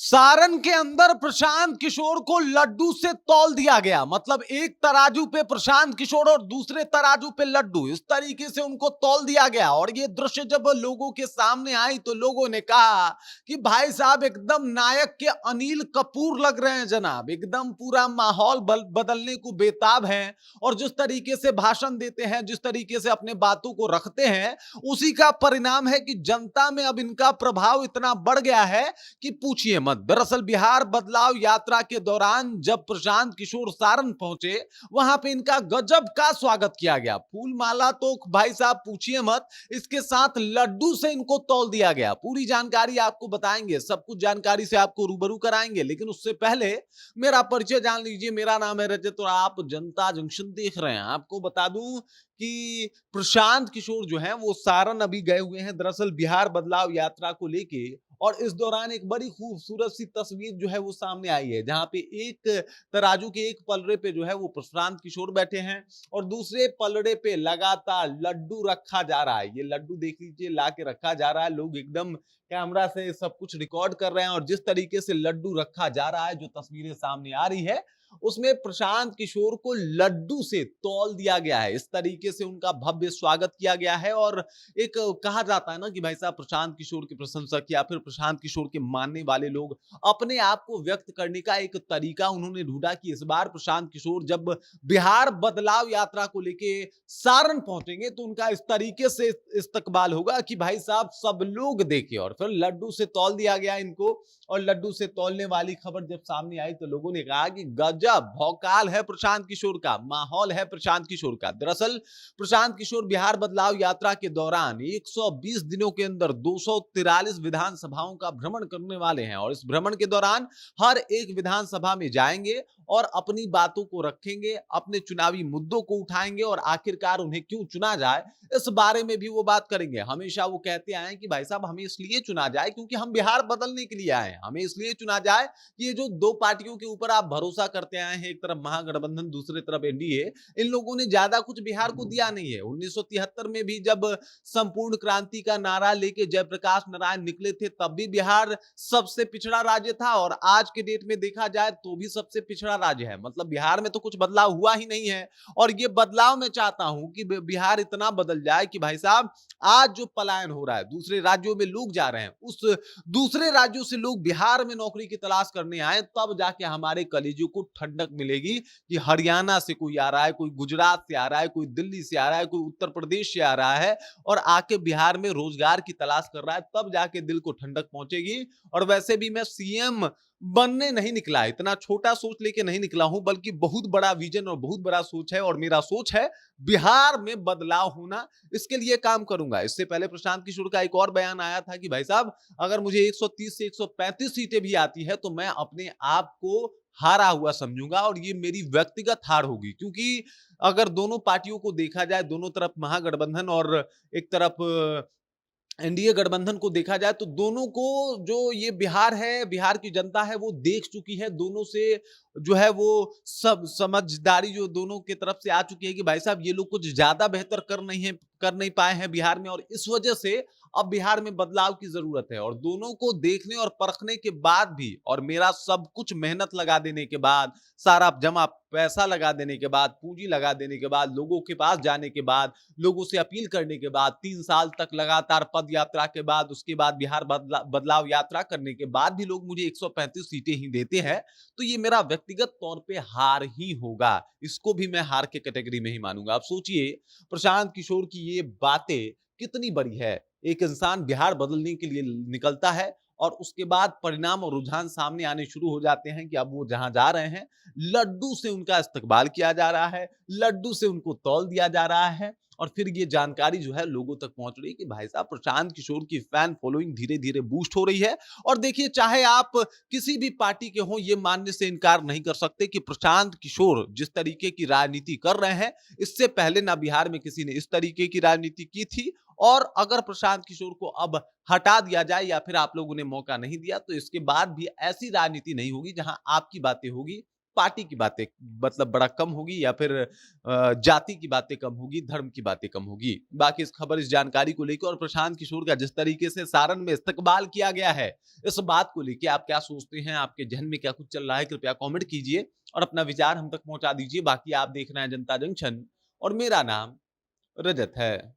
सारण के अंदर प्रशांत किशोर को लड्डू से तौल दिया गया। मतलब एक तराजू पे प्रशांत किशोर और दूसरे तराजू पे लड्डू, इस तरीके से उनको तौल दिया गया। और ये दृश्य जब लोगों के सामने आई तो लोगों ने कहा कि भाई साहब एकदम नायक के अनिल कपूर लग रहे हैं जनाब, एकदम पूरा माहौल बदलने को बेताब हैं। और जिस तरीके से भाषण देते हैं, जिस तरीके से अपने बातों को रखते हैं, उसी का परिणाम है कि जनता में अब इनका प्रभाव इतना बढ़ गया है कि पूछिए मत। दरअसल बिहार बदलाव यात्रा के दौरान जब प्रशांत किशोर सारण पहुंचे, वहां पे इनका गजब का स्वागत किया गया। फूल माला तो भाई साहब पूछिए मत, इसके साथ लड्डू से इनको तौल दिया गया। पूरी जानकारी आपको बताएंगे, सब कुछ जानकारी से आपको रूबरू कराएंगे, लेकिन उससे पहले मेरा परिचय जान लीजिए। मेरा नाम है रजत और आप जनता जंक्शन देख रहे हैं। आपको बता दूं कि प्रशांत किशोर जो हैं वो सारण अभी गए हुए हैं, दरअसल बिहार बदलाव यात्रा को लेके। और इस दौरान एक बड़ी खूबसूरत सी तस्वीर जो है वो सामने आई है, जहां पे एक तराजू के एक पलड़े पे जो है वो प्रशांत किशोर बैठे हैं और दूसरे पलड़े पे लगातार लड्डू रखा जा रहा है। ये लड्डू देख लीजिए, ला के रखा जा रहा है। लोग एकदम कैमरा से सब कुछ रिकॉर्ड कर रहे हैं और जिस तरीके से लड्डू रखा जा रहा है, जो तस्वीरें सामने आ रही है, उसमें प्रशांत किशोर को लड्डू से तौल दिया गया है। इस तरीके से उनका भव्य स्वागत किया गया है। और एक कहा जाता है ना कि भाई साहब प्रशांत किशोर के प्रशंसक या फिर प्रशांत किशोर के मानने वाले लोग अपने आप को व्यक्त करने का एक तरीका उन्होंने ढूंढा कि इस बार प्रशांत किशोर जब बिहार बदलाव यात्रा को लेके सारण पहुंचेंगे तो उनका इस तरीके से इस्तकबाल होगा कि भाई साहब सब लोग देखें। और फिर लड्डू से तौल दिया गया इनको। और लड्डू से तौलने वाली खबर जब सामने आई तो लोगों ने कहा कि गजब भौकाल है प्रशांत किशोर का, माहौल है प्रशांत किशोर का। दरअसल प्रशांत किशोर बिहार बदलाव यात्रा के दौरान 120 दिनों के अंदर 243 विधानसभाओं का भ्रमण करने वाले हैं। और इस भ्रमण के दौरान हर एक विधानसभा में जाएंगे और अपनी बातों को रखेंगे, अपने चुनावी मुद्दों को उठाएंगे और आखिरकार उन्हें क्यों चुना जाए इस बारे में भी वो बात करेंगे। हमेशा वो कहते आए हैं कि भाई साहब हमें इसलिए चुना जाए क्योंकि हम बिहार बदलने के लिए आए हैं। हमें इसलिए चुना जाए कि ये जो दो पार्टियों के ऊपर आप भरोसा करते आए हैं, एक तरफ महागठबंधन, दूसरी तरफ एनडीए, इन लोगों ने ज्यादा कुछ बिहार को दिया नहीं है। 1973 में भी जब संपूर्ण क्रांति का नारा लेके जयप्रकाश नारायण निकले थे, तब भी बिहार सबसे पिछड़ा राज्य था और आज के डेट में देखा जाए तो भी सबसे पिछड़ा राज्य है। मतलब बिहार में तो कुछ बदलाव हुआ ही नहीं है। और ये बदलाव मैं चाहता हूं कि बिहार इतना बदल जाए कि भाई साहब आज जो पलायन हो रहा है, दूसरे राज्यों में लोग जा रहे हैं, उस दूसरे राज्यों से लोग बिहार में नौकरी की तलाश करने आए, तब जाके हमारे कलेजों को ठंडक मिलेगी कि हरियाणा से कोई आ रहा है, कोई गुजरात से आ रहा है, कोई दिल्ली से आ रहा है, कोई उत्तर प्रदेश से आ रहा है और आके बिहार में रोजगार की तलाश कर रहा है, तब जाके दिल को ठंडक पहुंचेगी। और वैसे भी मैं सीएम बनने नहीं निकला, इतना छोटा सोच लेके नहीं निकला हूं, बल्कि बहुत बड़ा विजन और बहुत बड़ा सोच है। और मेरा सोच है बिहार में बदलाव होना, इसके लिए काम करूंगा। इससे पहले प्रशांत किशोर का एक और बयान आया था कि भाई साहब अगर मुझे 130 से 135 सीटें भी आती है तो मैं अपने आप को हारा हुआ समझूंगा और ये मेरी व्यक्तिगत हार होगी। क्योंकि अगर दोनों पार्टियों को देखा जाए, दोनों तरफ महागठबंधन और एक तरफ एनडीए गठबंधन को देखा जाए, तो दोनों को जो ये बिहार है, बिहार की जनता है, वो देख चुकी है। दोनों से जो है वो सब समझदारी जो दोनों की तरफ से आ चुकी है कि भाई साहब ये लोग कुछ ज्यादा बेहतर कर नहीं पाए हैं बिहार में, और इस वजह से अब बिहार में बदलाव की जरूरत है। और दोनों को देखने और परखने के बाद भी, और मेरा सब कुछ मेहनत लगा देने के बाद, सारा जमा पैसा लगा देने के बाद, पूंजी लगा देने के बाद, लोगों के पास जाने के बाद, लोगों से अपील करने के बाद, 3 साल तक लगातार पद यात्रा के बाद, उसके बाद बिहार बदलाव यात्रा करने के बाद भी लोग मुझे 135 सीटें ही देते हैं, तो ये मेरा व्यक्तिगत तौर पे हार ही होगा। इसको भी मैं हार के कैटेगरी में ही मानूंगा। आप सोचिए प्रशांत किशोर की ये बातें कितनी बड़ी है। एक इंसान बिहार बदलने के लिए निकलता है और उसके बाद परिणाम और रुझान सामने आने शुरू हो जाते हैं कि अब वो जहां जा रहे हैं, लड्डू से उनका इस्तकबाल किया जा रहा है, लड्डू से उनको तौल दिया जा रहा है। और फिर ये जानकारी जो है लोगों तक पहुंच रही है कि भाई साहब प्रशांत किशोर की फैन फॉलोइंग धीरे धीरे बूस्ट हो रही है। और देखिए, चाहे आप किसी भी पार्टी के हों, ये मानने से इनकार नहीं कर सकते कि प्रशांत किशोर जिस तरीके की राजनीति कर रहे हैं, इससे पहले ना बिहार में किसी ने इस तरीके की राजनीति की थी। और अगर प्रशांत किशोर को अब हटा दिया जाए या फिर आप लोगों ने मौका नहीं दिया, तो इसके बाद भी ऐसी राजनीति नहीं होगी जहां आपकी बातें होगी पार्टी की बातें मतलब बड़ा कम होगी या फिर जाति की बातें कम होगी, धर्म की बातें कम होगी। बाकी इस खबर, इस जानकारी को लेकर और प्रशांत किशोर का जिस तरीके से सारण में इस्तकबाल किया गया है, इस बात को लेके आप क्या सोचते हैं? आपके ज़हन में क्या कुछ चल रहा है? कृपया कमेंट कीजिए और अपना विचार हम तक पहुँचा दीजिए। बाकी आप देख रहे हैं जनता जंक्शन और मेरा नाम रजत है।